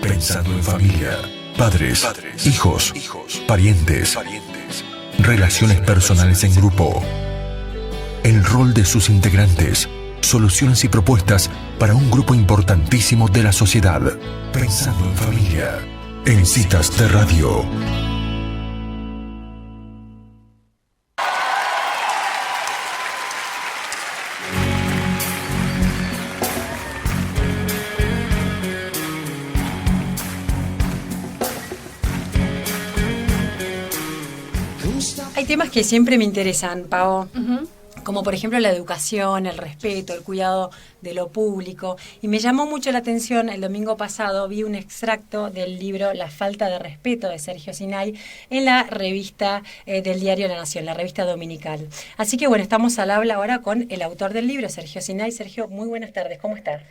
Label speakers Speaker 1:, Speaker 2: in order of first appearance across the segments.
Speaker 1: Pensando en familia, padres, hijos, parientes, relaciones personales en grupo, el rol de sus integrantes, soluciones y propuestas para un grupo importantísimo de la sociedad. Pensando en familia, en Citas de Radio.
Speaker 2: Hay temas que siempre me interesan, Pao. Como por ejemplo la educación, el respeto, el cuidado de lo público. Y me llamó mucho la atención, el domingo pasado vi un extracto del libro La falta de respeto de Sergio Sinay en la revista del diario La Nación, la revista dominical. Así que bueno, estamos al habla ahora con el autor del libro, Sergio Sinay. Sergio, muy buenas tardes, ¿cómo estás?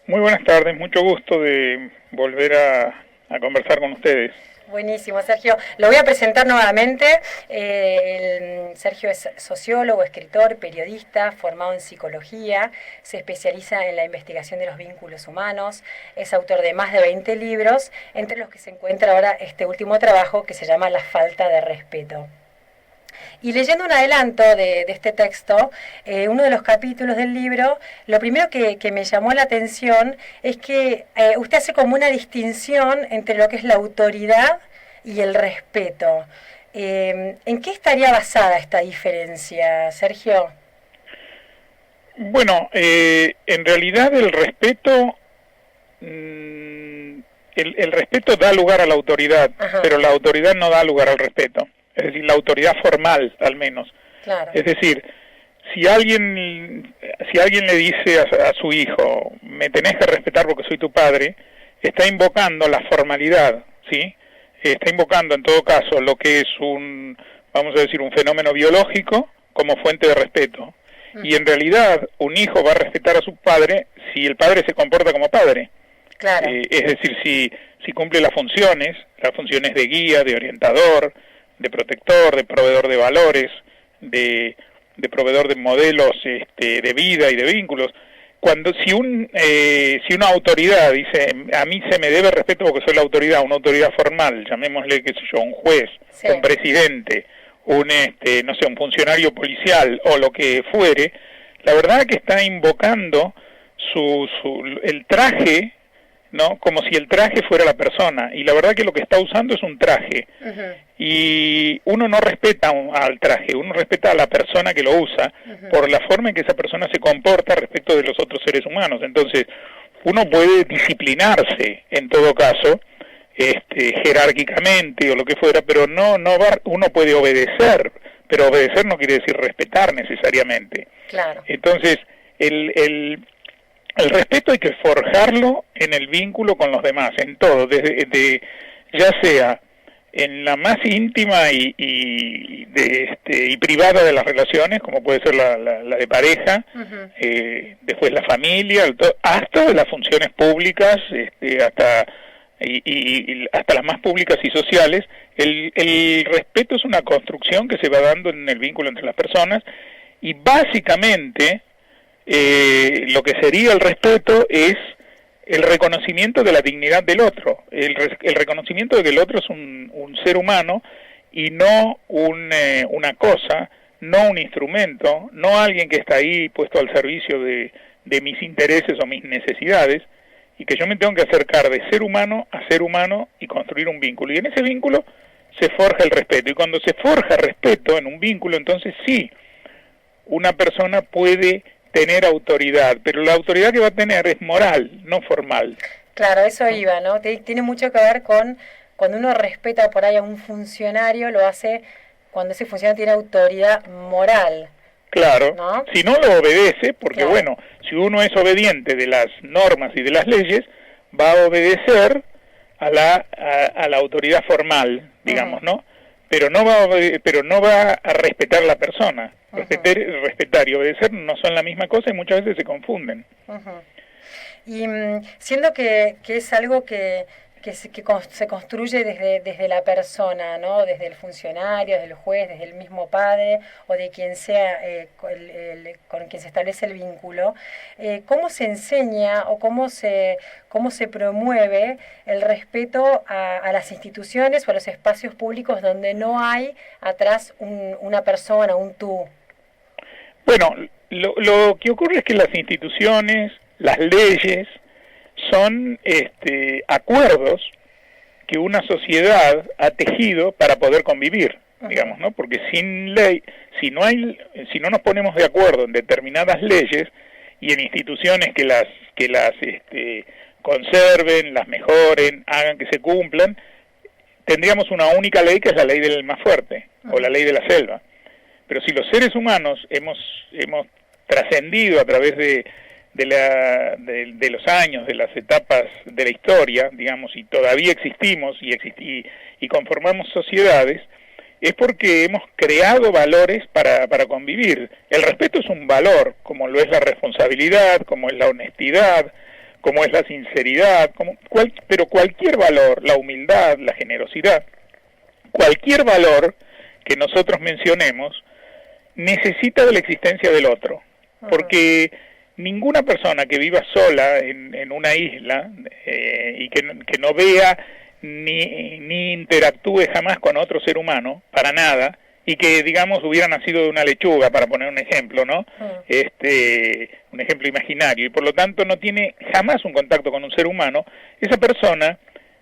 Speaker 3: Muy buenas tardes, mucho gusto de volver a conversar con ustedes.
Speaker 2: Buenísimo, Sergio. Lo voy a presentar nuevamente. Sergio es sociólogo, escritor, periodista, formado en psicología, se especializa en la investigación de los vínculos humanos, es autor de más de 20 libros, entre los que se encuentra ahora este último trabajo que se llama La falta de respeto. Y leyendo un adelanto de este texto, uno de los capítulos del libro, lo primero que me llamó la atención es que usted hace como una distinción entre lo que es la autoridad y el respeto. ¿En qué estaría basada esta diferencia, Sergio?
Speaker 3: Bueno, en realidad el respeto, el respeto da lugar a la autoridad, pero la autoridad no da lugar al respeto. Es decir, la autoridad formal, al menos.
Speaker 2: Claro.
Speaker 3: Es decir, si alguien le dice a su hijo, me tenés que respetar porque soy tu padre, está invocando la formalidad, ¿sí? Está invocando, en todo caso, lo que es vamos a decir, un fenómeno biológico como fuente de respeto. Y en realidad, un hijo va a respetar a su padre si el padre se comporta como padre.
Speaker 2: Claro.
Speaker 3: Es decir, si cumple las funciones de guía, de orientador, de protector, de proveedor de valores, de proveedor de modelos de vida y de vínculos. Si una autoridad dice, a mí se me debe respeto porque soy la autoridad, una autoridad formal, llamémosle, qué sé yo, un juez, sí, un presidente, un funcionario policial o lo que fuere, la verdad que está invocando el traje, ¿no? Como si el traje fuera la persona, y la verdad que lo que está usando es un traje. Y uno no respeta al traje, uno respeta a la persona que lo usa por la forma en que esa persona se comporta respecto de los otros seres humanos. Entonces, uno puede disciplinarse, en todo caso, jerárquicamente o lo que fuera, pero uno puede obedecer, pero obedecer no quiere decir respetar necesariamente.
Speaker 2: Claro.
Speaker 3: Entonces, el respeto hay que forjarlo en el vínculo con los demás, en todo, ya sea en la más íntima y privada de las relaciones, como puede ser la de pareja, después la familia, hasta las funciones públicas, hasta las más públicas y sociales. El respeto es una construcción que se va dando en el vínculo entre las personas, y básicamente lo que sería el respeto es el reconocimiento de la dignidad del otro, el reconocimiento de que el otro es un ser humano y no una cosa, no un instrumento, no alguien que está ahí puesto al servicio de mis intereses o mis necesidades, y que yo me tengo que acercar de ser humano a ser humano y construir un vínculo. Y en ese vínculo se forja el respeto, y cuando se forja respeto en un vínculo, entonces sí, una persona puede tener autoridad, pero la autoridad que va a tener es moral, no formal.
Speaker 2: Claro, eso iba, ¿no? Tiene mucho que ver con cuando uno respeta por ahí a un funcionario, lo hace cuando ese funcionario tiene autoridad moral.
Speaker 3: Claro,
Speaker 2: ¿no?
Speaker 3: Si no lo obedece, porque
Speaker 2: claro,
Speaker 3: bueno, si uno es obediente de las normas y de las leyes, va a obedecer a la autoridad formal, digamos, ¿no? Pero no va a respetar la persona. Respetar y obedecer no son la misma cosa y muchas veces se confunden.
Speaker 2: Y siendo que es algo que se construye desde la persona, ¿no? Desde el funcionario, desde el juez, desde el mismo padre o de quien sea con quien se establece el vínculo. ¿Cómo se enseña o cómo se promueve el respeto a las instituciones o a los espacios públicos donde no hay atrás una persona, un tú?
Speaker 3: Bueno, lo que ocurre es que las instituciones, las leyes, son acuerdos que una sociedad ha tejido para poder convivir, digamos, ¿no? Porque sin ley, si no nos ponemos de acuerdo en determinadas leyes y en instituciones que las conserven, las mejoren, hagan que se cumplan, tendríamos una única ley que es la ley del más fuerte o la ley de la selva. Pero si los seres humanos hemos trascendido a través de los años, de las etapas de la historia, digamos, y todavía existimos y conformamos sociedades, es porque hemos creado valores para convivir. El respeto es un valor, como lo es la responsabilidad, como es la honestidad, como es la sinceridad, pero cualquier valor, la humildad, la generosidad, cualquier valor que nosotros mencionemos, necesita de la existencia del otro, porque ninguna persona que viva sola en una isla y que no vea ni interactúe jamás con otro ser humano, para nada, y que, digamos, hubiera nacido de una lechuga, para poner un ejemplo, ¿no? Un ejemplo imaginario, y por lo tanto no tiene jamás un contacto con un ser humano,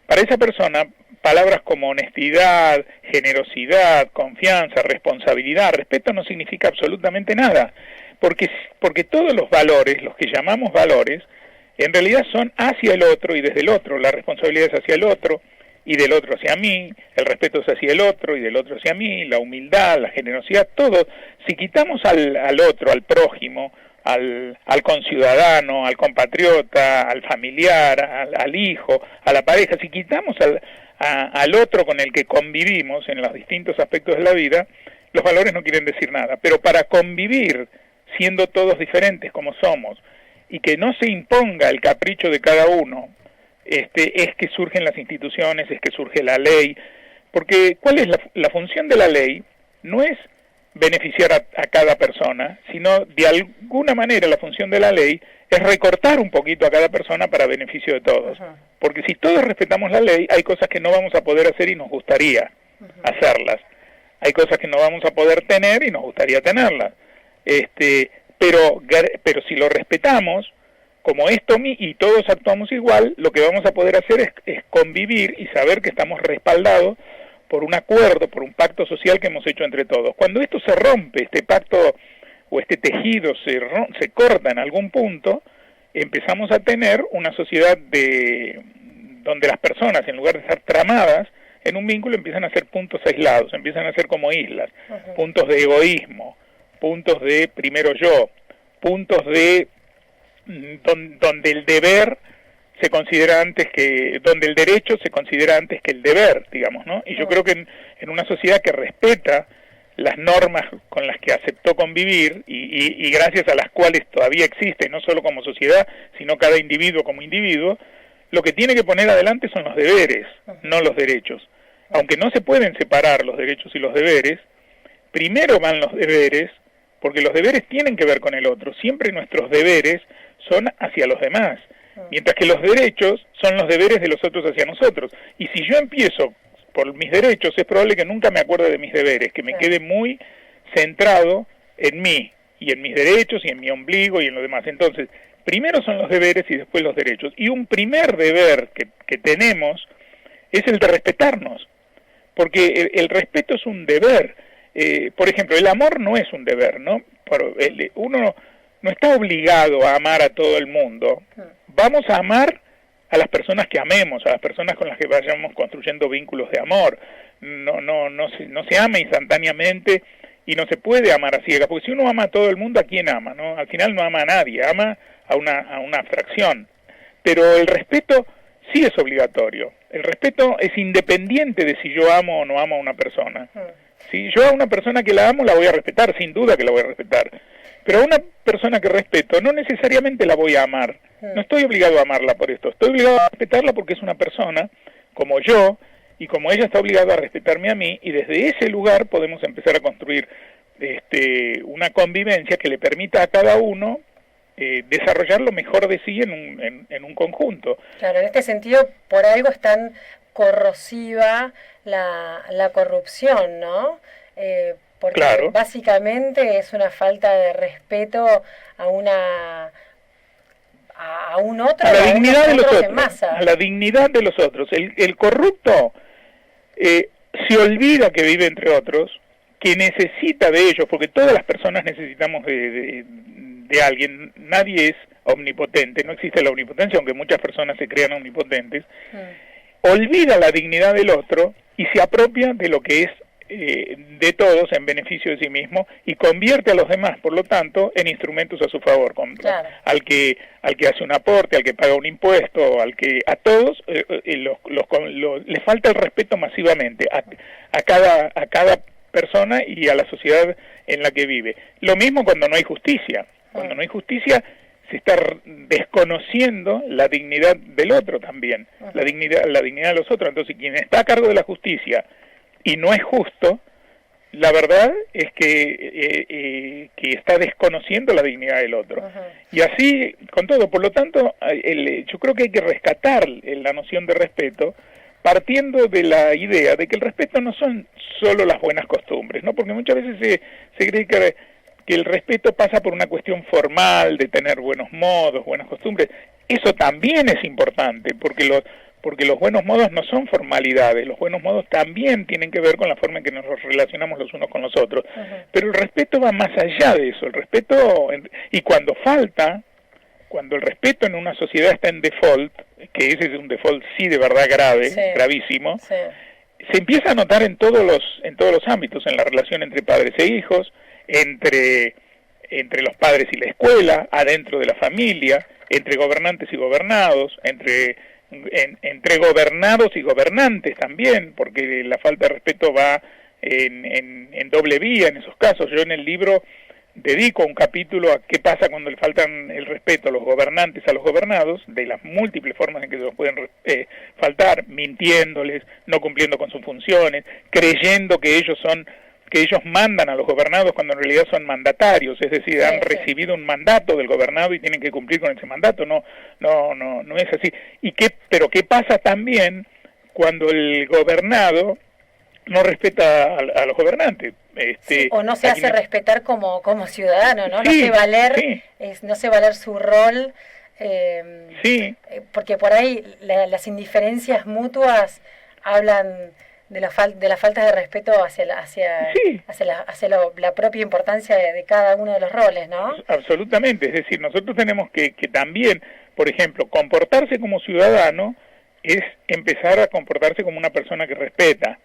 Speaker 3: para esa persona, palabras como honestidad, generosidad, confianza, responsabilidad, respeto no significa absolutamente nada, porque todos los valores, los que llamamos valores, en realidad son hacia el otro y desde el otro. La responsabilidad es hacia el otro y del otro hacia mí, el respeto es hacia el otro y del otro hacia mí, la humildad, la generosidad, todo. Si quitamos al otro, al prójimo, al conciudadano, al compatriota, al familiar, al hijo, a la pareja, si quitamos al otro con el que convivimos en los distintos aspectos de la vida, los valores no quieren decir nada. Pero para convivir, siendo todos diferentes como somos, y que no se imponga el capricho de cada uno, es que surgen las instituciones, es que surge la ley, porque ¿cuál es la función de la ley? No es beneficiar a cada persona, sino de alguna manera la función de la ley es recortar un poquito a cada persona para beneficio de todos. Porque si todos respetamos la ley, hay cosas que no vamos a poder hacer y nos gustaría hacerlas. Hay cosas que no vamos a poder tener y nos gustaría tenerlas. Pero si lo respetamos, como esto y todos actuamos igual, lo que vamos a poder hacer es convivir y saber que estamos respaldados por un acuerdo, por un pacto social que hemos hecho entre todos. Cuando esto se rompe, este pacto o este tejido se corta en algún punto, empezamos a tener una sociedad donde las personas, en lugar de estar tramadas en un vínculo, empiezan a ser puntos aislados, empiezan a ser como islas, puntos de egoísmo, puntos de primero yo, puntos de donde el deber se considera donde el derecho se considera antes que el deber, digamos, ¿no? Y yo creo que en una sociedad que respeta las normas con las que aceptó convivir y gracias a las cuales todavía existe, no solo como sociedad, sino cada individuo como individuo, lo que tiene que poner adelante son los deberes, no los derechos. Aunque no se pueden separar los derechos y los deberes, primero van los deberes, porque los deberes tienen que ver con el otro. Siempre nuestros deberes son hacia los demás, mientras que los derechos son los deberes de los otros hacia nosotros. Y si yo empiezo por mis derechos, es probable que nunca me acuerde de mis deberes, que me quede muy centrado en mí, y en mis derechos, y en mi ombligo, y en lo demás. Entonces, primero son los deberes y después los derechos. Y un primer deber que tenemos es el de respetarnos, porque el respeto es un deber. Por ejemplo, el amor no es un deber, ¿no? Uno no está obligado a amar a todo el mundo. Vamos a amar a las personas que amemos, a las personas con las que vayamos construyendo vínculos de amor. No se ama instantáneamente y no se puede amar a ciegas, porque si uno ama a todo el mundo, ¿a quién ama? ¿No? Al final no ama a nadie, ama a una fracción. Pero el respeto sí es obligatorio. El respeto es independiente de si yo amo o no amo a una persona. Si yo a una persona que la amo, la voy a respetar, sin duda que la voy a respetar. Pero a una persona que respeto, no necesariamente la voy a amar. No estoy obligado a amarla por esto. Estoy obligado a respetarla porque es una persona como yo, y como ella está obligada a respetarme a mí, y desde ese lugar podemos empezar a construir una convivencia que le permita a cada uno desarrollar lo mejor de sí en un conjunto.
Speaker 2: Claro, en este sentido, por algo es tan corrosiva la corrupción, ¿no? Porque
Speaker 3: claro,
Speaker 2: básicamente es una falta de respeto a un otro,
Speaker 3: a la dignidad de los otros,
Speaker 2: en masa.
Speaker 3: a la dignidad de los otros. El corrupto se olvida que vive entre otros, que necesita de ellos, porque todas las personas necesitamos de alguien. Nadie es omnipotente, no existe la omnipotencia, aunque muchas personas se crean omnipotentes. Olvida la dignidad del otro y se apropia de lo que es de todos en beneficio de sí mismo, y convierte a los demás, por lo tanto, en instrumentos a su favor.
Speaker 2: Claro.
Speaker 3: Al que hace un aporte, al que paga un impuesto, a todos les falta el respeto masivamente a cada persona y a la sociedad en la que vive. Lo mismo cuando no hay justicia. Cuando no hay justicia se está desconociendo la dignidad del otro también, la dignidad de los otros. Entonces, quien está a cargo de la justicia y no es justo, la verdad es que está desconociendo la dignidad del otro. Y así con todo. Por lo tanto, yo creo que hay que rescatar la noción de respeto, partiendo de la idea de que el respeto no son solo las buenas costumbres, ¿no? Porque muchas veces se cree que el respeto pasa por una cuestión formal, de tener buenos modos, buenas costumbres. Eso también es importante, porque los buenos modos no son formalidades, los buenos modos también tienen que ver con la forma en que nos relacionamos los unos con los otros. Pero el respeto va más allá de eso, el respeto, y cuando el respeto en una sociedad está en default, que ese es un default sí de verdad grave, gravísimo, se empieza a notar en todos los ámbitos, en la relación entre padres e hijos, entre los padres y la escuela, adentro de la familia, entre gobernantes y gobernados, entre gobernados y gobernantes también, porque la falta de respeto va en doble vía en esos casos. Yo en el libro dedico un capítulo a qué pasa cuando le faltan el respeto a los gobernantes a los gobernados, de las múltiples formas en que se los pueden faltar, mintiéndoles, no cumpliendo con sus funciones, creyendo que ellos mandan a los gobernados cuando en realidad son mandatarios, es decir, han recibido un mandato del gobernado y tienen que cumplir con ese mandato. No es así. Pero qué pasa también cuando el gobernado no respeta a los gobernantes,
Speaker 2: o no se hace respetar como ciudadano, ¿no? No sé valer su rol, porque por ahí las indiferencias mutuas hablan de la falta de respeto hacia la propia importancia de cada uno de los roles, ¿no?
Speaker 3: Absolutamente. Es decir, nosotros tenemos que también, por ejemplo, comportarse como ciudadano es empezar a comportarse como una persona que respeta.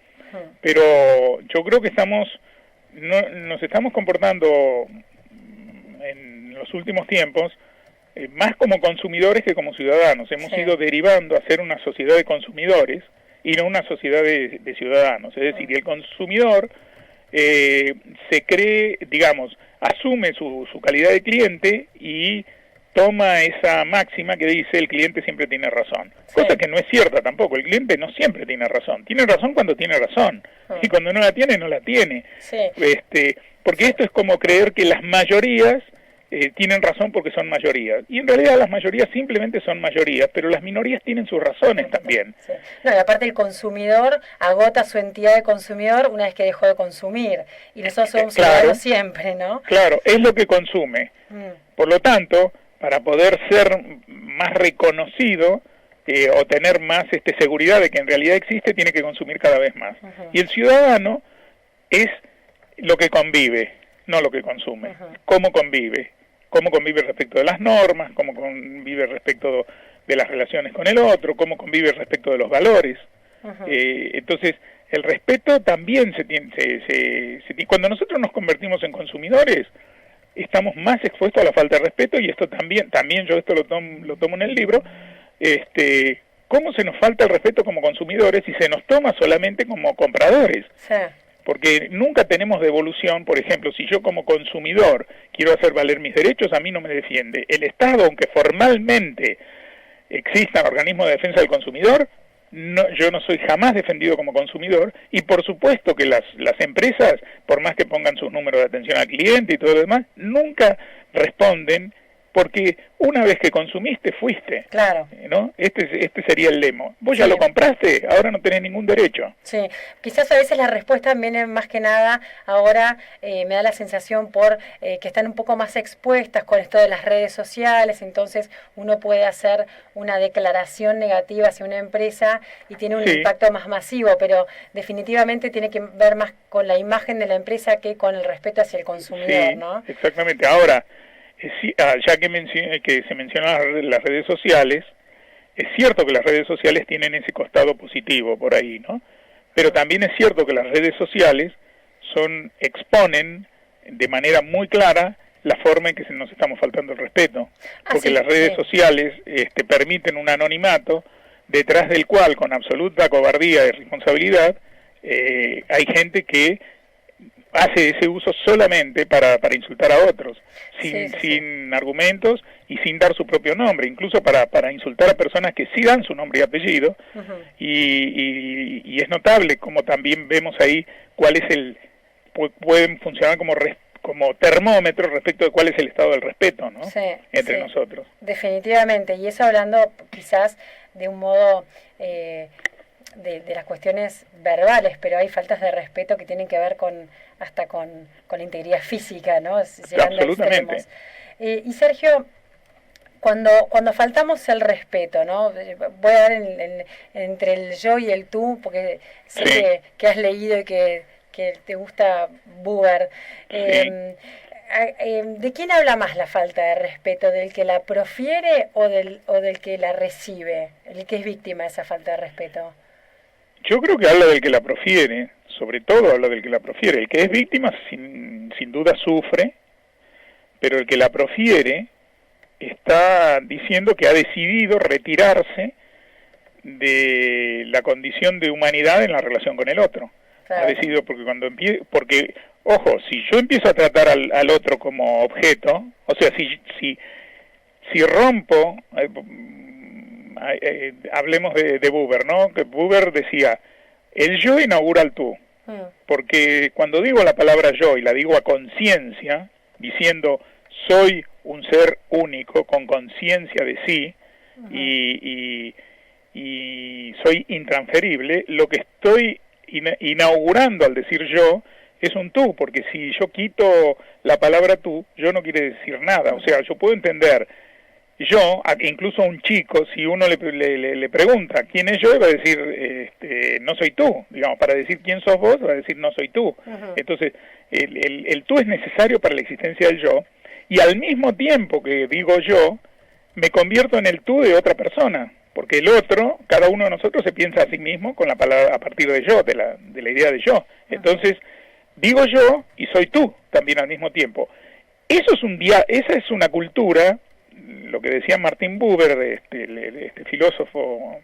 Speaker 3: Pero yo creo que nos estamos comportando en los últimos tiempos más como consumidores que como ciudadanos. Hemos ido derivando a ser una sociedad de consumidores y no una sociedad de ciudadanos. Es decir, el consumidor se cree, asume su calidad de cliente y toma esa máxima que dice el cliente siempre tiene razón, cosa que no es cierta tampoco. El cliente no siempre tiene razón cuando tiene razón, y cuando no la tiene, no la tiene. Porque esto es como creer que las mayorías tienen razón porque son mayorías, y en realidad las mayorías simplemente son mayorías, pero las minorías tienen sus razones también.
Speaker 2: No, y aparte el consumidor agota su entidad de consumidor una vez que dejó de consumir, y nosotros somos ciudadanos siempre, ¿no?
Speaker 3: Claro, es lo que consume. Por lo tanto, para poder ser más reconocido o tener más seguridad de que en realidad existe, tiene que consumir cada vez más. Y el ciudadano es lo que convive, no lo que consume. ¿Cómo convive respecto de las normas? ¿Cómo convive respecto de las relaciones con el otro? ¿Cómo convive respecto de los valores? Entonces, el respeto también cuando nosotros nos convertimos en consumidores, estamos más expuestos a la falta de respeto, y esto también yo esto lo tomo en el libro, cómo se nos falta el respeto como consumidores y se nos toma solamente como compradores. Porque nunca tenemos devolución. Por ejemplo, si yo como consumidor quiero hacer valer mis derechos, a mí no me defiende. El Estado, aunque formalmente existan organismos de defensa del consumidor, No, yo no soy jamás defendido como consumidor, y por supuesto que las empresas, por más que pongan sus números de atención al cliente y todo lo demás, nunca responden, porque una vez que consumiste, fuiste.
Speaker 2: Claro.
Speaker 3: ¿No? Este sería el lema. Vos ya
Speaker 2: Sí.
Speaker 3: lo compraste, ahora no tenés ningún derecho.
Speaker 2: Sí, quizás a veces las respuestas vienen más que nada, ahora me da la sensación por que están un poco más expuestas con esto de las redes sociales, entonces uno puede hacer una declaración negativa hacia una empresa y tiene un
Speaker 3: Sí.
Speaker 2: impacto más masivo, pero definitivamente tiene que ver más con la imagen de la empresa que con el respeto hacia el consumidor,
Speaker 3: Sí,
Speaker 2: ¿no?
Speaker 3: exactamente. Ahora, sí, ya que se mencionan las redes sociales, es cierto que las redes sociales tienen ese costado positivo por ahí, ¿no? Pero también es cierto que las redes sociales exponen de manera muy clara la forma en que nos estamos faltando el respeto, porque
Speaker 2: sí,
Speaker 3: las redes
Speaker 2: sí.
Speaker 3: sociales permiten un anonimato detrás del cual, con absoluta cobardía y responsabilidad, hay gente que hace ese uso solamente para insultar a otros, sin argumentos y sin dar su propio nombre, incluso para insultar a personas que sí dan su nombre y apellido.
Speaker 2: Uh-huh.
Speaker 3: Y es notable como también vemos ahí cuál es pueden funcionar como termómetro respecto de cuál es el estado del respeto, ¿no?
Speaker 2: Sí,
Speaker 3: entre
Speaker 2: sí,
Speaker 3: nosotros.
Speaker 2: definitivamente, y eso hablando quizás de un modo de las cuestiones verbales, pero hay faltas de respeto que tienen que ver hasta con la integridad física, ¿no? Llegando
Speaker 3: Absolutamente.
Speaker 2: a extremos. Y Sergio, cuando faltamos el respeto, ¿no? Voy a dar entre el yo y el tú, porque sé
Speaker 3: Sí.
Speaker 2: que has leído y que te gusta Buber.
Speaker 3: Sí.
Speaker 2: ¿De quién habla más la falta de respeto? ¿Del que la profiere o del que la recibe? ¿El que es víctima de esa falta de respeto?
Speaker 3: Yo creo que habla del que la profiere, sobre todo habla del que la profiere. El que es víctima sin duda sufre, pero el que la profiere está diciendo que ha decidido retirarse de la condición de humanidad en la relación con el otro.
Speaker 2: Claro.
Speaker 3: Ha decidido porque ojo, si yo empiezo a tratar al otro como objeto, o sea, si rompo, hablemos de Buber, ¿no? Que Buber decía, el yo inaugura el tú, porque cuando digo la palabra yo y la digo a conciencia, diciendo soy un ser único con conciencia de sí, y soy intransferible, lo que estoy inaugurando al decir yo es un tú, porque si yo quito la palabra tú, yo no quiere decir nada. O sea, yo puedo entender, yo, incluso a un chico, si uno le pregunta quién es yo, va a decir, no soy tú. Digamos, para decir quién sos vos, va a decir no soy tú. Entonces, el tú es necesario para la existencia del yo, y al mismo tiempo que digo yo, me convierto en el tú de otra persona. Porque el otro, cada uno de nosotros se piensa a sí mismo con la palabra a partir de yo, de la idea de yo. Entonces, digo yo y soy tú también al mismo tiempo. Esa es una cultura, lo que decía Martin Buber, este filósofo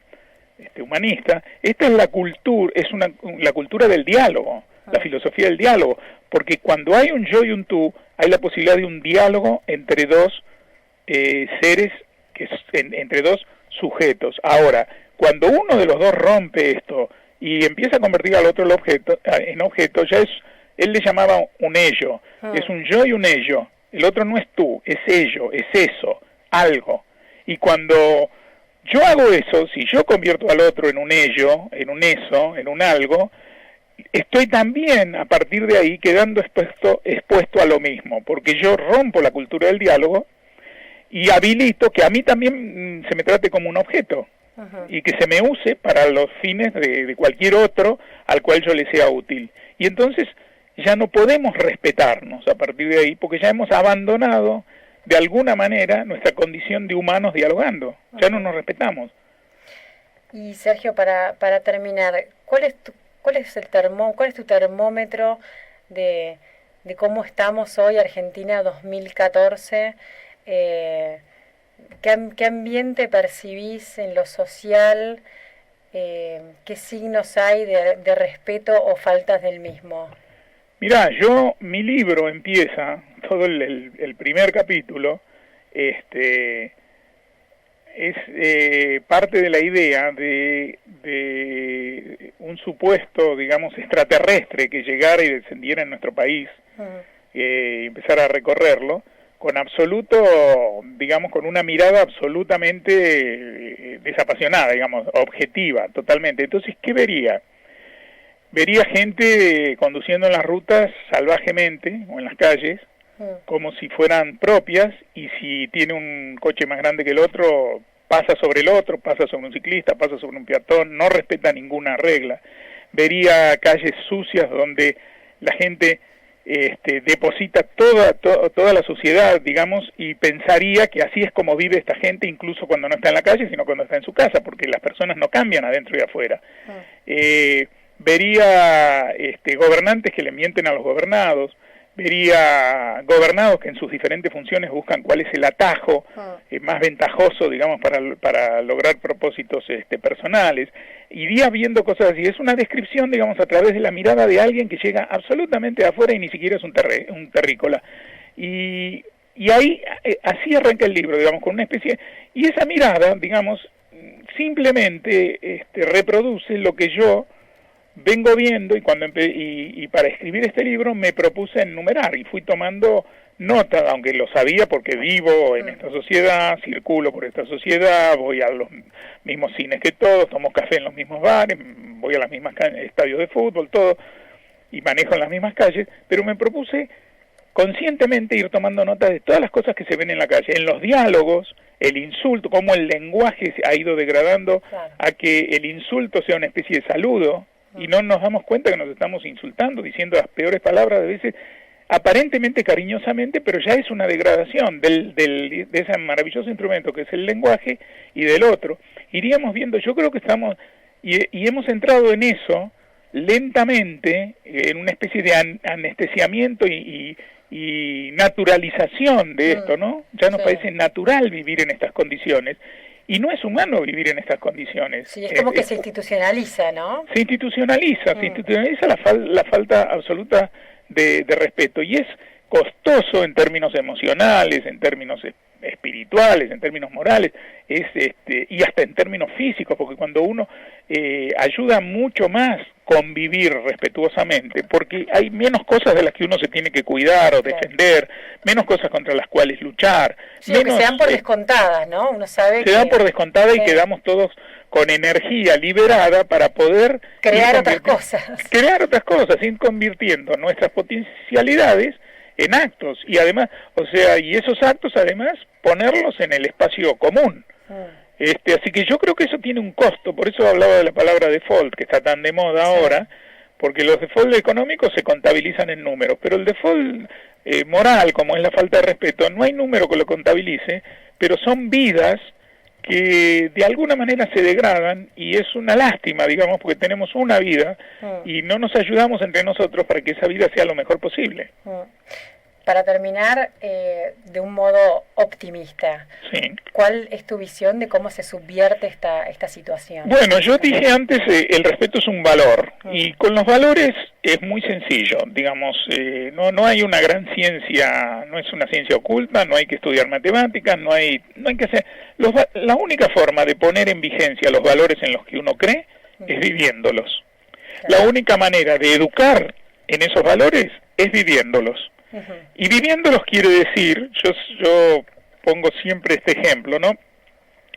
Speaker 3: humanista. Esta es la cultura, la cultura del diálogo, la filosofía del diálogo, porque cuando hay un yo y un tú, hay la posibilidad de un diálogo entre dos seres, entre dos sujetos. Ahora, cuando uno de los dos rompe esto y empieza a convertir al otro en objeto, él le llamaba un ello, es un yo y un ello, el otro no es tú, es ello, es eso, algo. Y cuando yo hago eso, si yo convierto al otro en un ello, en un eso, en un algo, estoy también a partir de ahí quedando expuesto a lo mismo, porque yo rompo la cultura del diálogo y habilito que a mí también se me trate como un objeto y que se me use para los fines de cualquier otro al cual yo le sea útil. Y entonces ya no podemos respetarnos a partir de ahí porque ya hemos abandonado de alguna manera nuestra condición de humanos dialogando. Ya no nos respetamos.
Speaker 2: Y Sergio, para terminar, ¿cuál es tu termómetro de cómo estamos hoy, Argentina 2014? ¿Qué ambiente percibís en lo social? ¿Qué signos hay de respeto o faltas del mismo?
Speaker 3: Mirá, mi libro empieza, todo el primer capítulo, es parte de la idea de de un supuesto, digamos, extraterrestre que llegara y descendiera en nuestro país, y empezara a recorrerlo, con absoluto, digamos, con una mirada absolutamente desapasionada, digamos, objetiva, totalmente. Entonces, ¿qué vería? Vería gente conduciendo en las rutas salvajemente, o en las calles, como si fueran propias, y si tiene un coche más grande que el otro, pasa sobre el otro, pasa sobre un ciclista, pasa sobre un peatón, no respeta ninguna regla. Vería calles sucias donde la gente deposita toda la suciedad, digamos, y pensaría que así es como vive esta gente, incluso cuando no está en la calle, sino cuando está en su casa, porque las personas no cambian adentro y afuera. Vería gobernantes que le mienten a los gobernados, vería gobernados que en sus diferentes funciones buscan cuál es el atajo más ventajoso, digamos, para lograr propósitos personales. Iría viendo cosas así. Es una descripción, digamos, a través de la mirada de alguien que llega absolutamente de afuera y ni siquiera es un terrícola. Y ahí, así arranca el libro, digamos, con una especie... Y esa mirada, digamos, simplemente reproduce lo que yo vengo viendo, y para escribir este libro me propuse enumerar y fui tomando nota, aunque lo sabía porque vivo en esta sociedad, circulo por esta sociedad, voy a los mismos cines que todos, tomo café en los mismos bares, voy a las mismas estadios de fútbol, todo, y manejo en las mismas calles, pero me propuse conscientemente ir tomando nota de todas las cosas que se ven en la calle, en los diálogos, el insulto, cómo el lenguaje ha ido degradando a que el insulto sea una especie de saludo, y no nos damos cuenta que nos estamos insultando, diciendo las peores palabras, a veces aparentemente cariñosamente, pero ya es una degradación de ese maravilloso instrumento que es el lenguaje y del otro. Iríamos viendo, yo creo que estamos, y hemos entrado en eso lentamente, en una especie de anestesiamiento y naturalización de esto, ¿no? Ya nos parece natural vivir en estas condiciones. Y no es humano vivir en estas condiciones.
Speaker 2: Sí, es como que se institucionaliza, ¿no?
Speaker 3: Se institucionaliza la falta absoluta de respeto. Y es costoso en términos emocionales, en términos espirituales, en términos morales, y hasta en términos físicos, porque cuando uno ayuda mucho más convivir respetuosamente, porque hay menos cosas de las que uno se tiene que cuidar o defender, menos cosas contra las cuales luchar.
Speaker 2: Sí, menos, que se dan por descontadas, ¿no? Uno sabe
Speaker 3: se dan por descontadas y quedamos todos con energía liberada para poder
Speaker 2: crear otras cosas.
Speaker 3: Crear otras cosas, ir convirtiendo nuestras potencialidades en actos, y además, y esos actos además ponerlos en el espacio común. Así que yo creo que eso tiene un costo, por eso hablaba de la palabra default, que está tan de moda ahora, porque los default económicos se contabilizan en números, pero el default moral, como es la falta de respeto, no hay número que lo contabilice, pero son vidas que de alguna manera se degradan, y es una lástima, digamos, porque tenemos una vida y no nos ayudamos entre nosotros para que esa vida sea lo mejor posible.
Speaker 2: Para terminar, de un modo optimista, ¿cuál es tu visión de cómo se subvierte esta situación?
Speaker 3: Bueno, yo dije antes, el respeto es un valor, y con los valores es muy sencillo, digamos, no hay una gran ciencia, no es una ciencia oculta, no hay que estudiar matemáticas, no hay que hacer... La única forma de poner en vigencia los valores en los que uno cree es viviéndolos. La única manera de educar en esos valores es viviéndolos. Y viviéndolos quiere decir, yo pongo siempre este ejemplo, ¿no?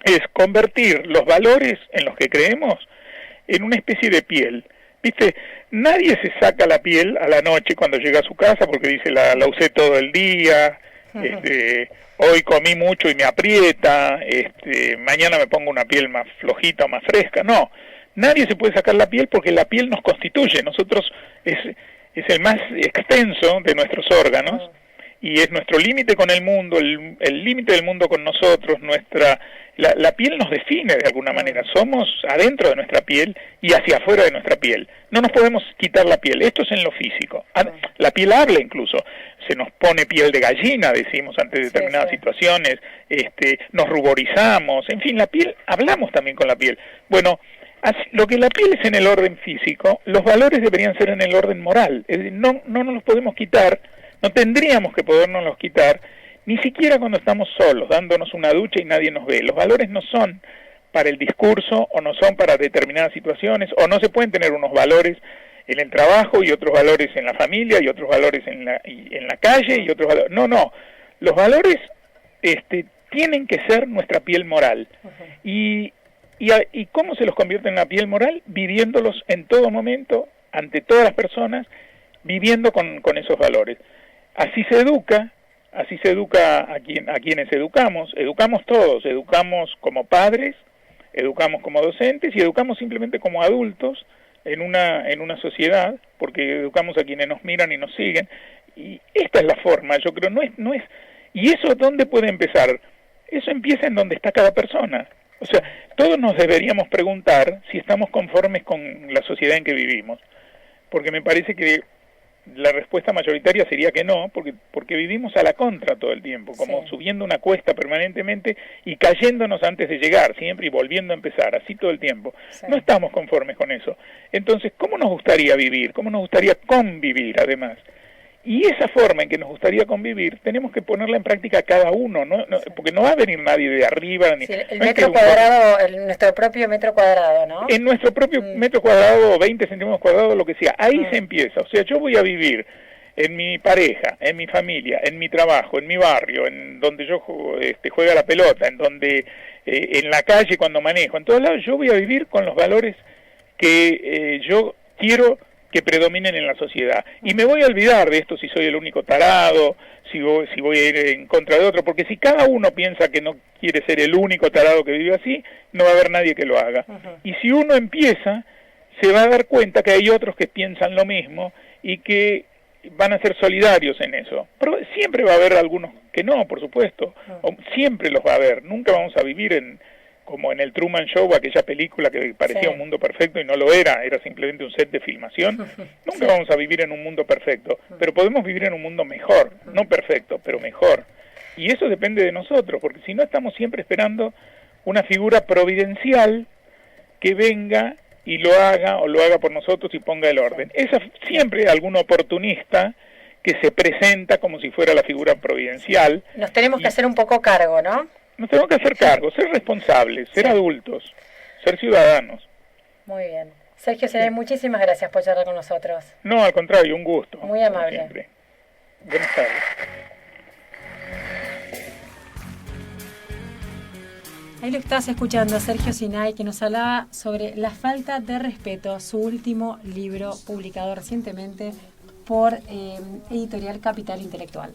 Speaker 3: Es convertir los valores en los que creemos en una especie de piel. ¿Viste? Nadie se saca la piel a la noche cuando llega a su casa porque dice la usé todo el día, hoy comí mucho y me aprieta, mañana me pongo una piel más flojita o más fresca. No, nadie se puede sacar la piel porque la piel nos constituye. Nosotros es el más extenso de nuestros órganos, y es nuestro límite con el mundo, el límite del mundo con nosotros. La piel nos define de alguna manera, somos adentro de nuestra piel y hacia afuera de nuestra piel, no nos podemos quitar la piel. Esto es en lo físico. La piel habla incluso, se nos pone piel de gallina, decimos ante determinadas situaciones, nos ruborizamos, en fin, la piel, hablamos también con la piel. Bueno, lo que la piel es en el orden físico, los valores deberían ser en el orden moral. Es decir, no nos los podemos quitar, no tendríamos que podernos quitar, ni siquiera cuando estamos solos, dándonos una ducha y nadie nos ve. Los valores no son para el discurso o no son para determinadas situaciones, o no se pueden tener unos valores en el trabajo y otros valores en la familia y otros valores en la calle y otros valores. No, los valores tienen que ser nuestra piel moral. ¿Y cómo se los convierte en la piel moral? Viviéndolos en todo momento, ante todas las personas, viviendo con esos valores. Así se educa a quienes educamos todos, educamos como padres, educamos como docentes y educamos simplemente como adultos en una sociedad, porque educamos a quienes nos miran y nos siguen, y esta es la forma, yo creo, no es, ¿y eso dónde puede empezar? Eso empieza en donde está cada persona. O sea, todos nos deberíamos preguntar si estamos conformes con la sociedad en que vivimos, porque me parece que la respuesta mayoritaria sería que no, porque vivimos a la contra todo el tiempo, como subiendo una cuesta permanentemente y cayéndonos antes de llegar siempre y volviendo a empezar, así todo el tiempo. No estamos conformes con eso. Entonces, ¿cómo nos gustaría vivir? ¿Cómo nos gustaría convivir además? Y esa forma en que nos gustaría convivir, tenemos que ponerla en práctica cada uno, porque no va a venir nadie de arriba. Ni,
Speaker 2: el metro cuadrado, nuestro propio metro cuadrado, ¿no?
Speaker 3: En nuestro propio metro cuadrado, 20 centímetros cuadrados, lo que sea, ahí se empieza. O sea, yo voy a vivir en mi pareja, en mi familia, en mi trabajo, en mi barrio, en donde yo juega la pelota, en donde en la calle cuando manejo, en todos lados, yo voy a vivir con los valores que yo quiero que predominen en la sociedad. Y me voy a olvidar de esto si soy el único tarado, si voy a ir en contra de otro, porque si cada uno piensa que no quiere ser el único tarado que vive así, no va a haber nadie que lo haga. Y si uno empieza, se va a dar cuenta que hay otros que piensan lo mismo y que van a ser solidarios en eso. Pero siempre va a haber algunos que no, por supuesto. Siempre los va a haber. Nunca vamos a vivir como en el Truman Show, aquella película que parecía un mundo perfecto y no lo era simplemente un set de filmación. Nunca vamos a vivir en un mundo perfecto, pero podemos vivir en un mundo mejor, no perfecto, pero mejor. Y eso depende de nosotros, porque si no estamos siempre esperando una figura providencial que venga y lo haga por nosotros y ponga el orden. Siempre algún oportunista que se presenta como si fuera la figura providencial.
Speaker 2: Nos tenemos que hacer un poco cargo, ¿no?
Speaker 3: Nos tenemos que hacer cargo, ser responsables, ser adultos, ser ciudadanos.
Speaker 2: Muy bien. Sergio Sinay, muchísimas gracias por charlar con nosotros.
Speaker 3: No, al contrario, un gusto.
Speaker 2: Muy amable.
Speaker 3: Siempre. Buenas tardes.
Speaker 2: Ahí lo estás escuchando a Sergio Sinay, que nos hablaba sobre la falta de respeto, su último libro publicado recientemente por Editorial Capital Intelectual.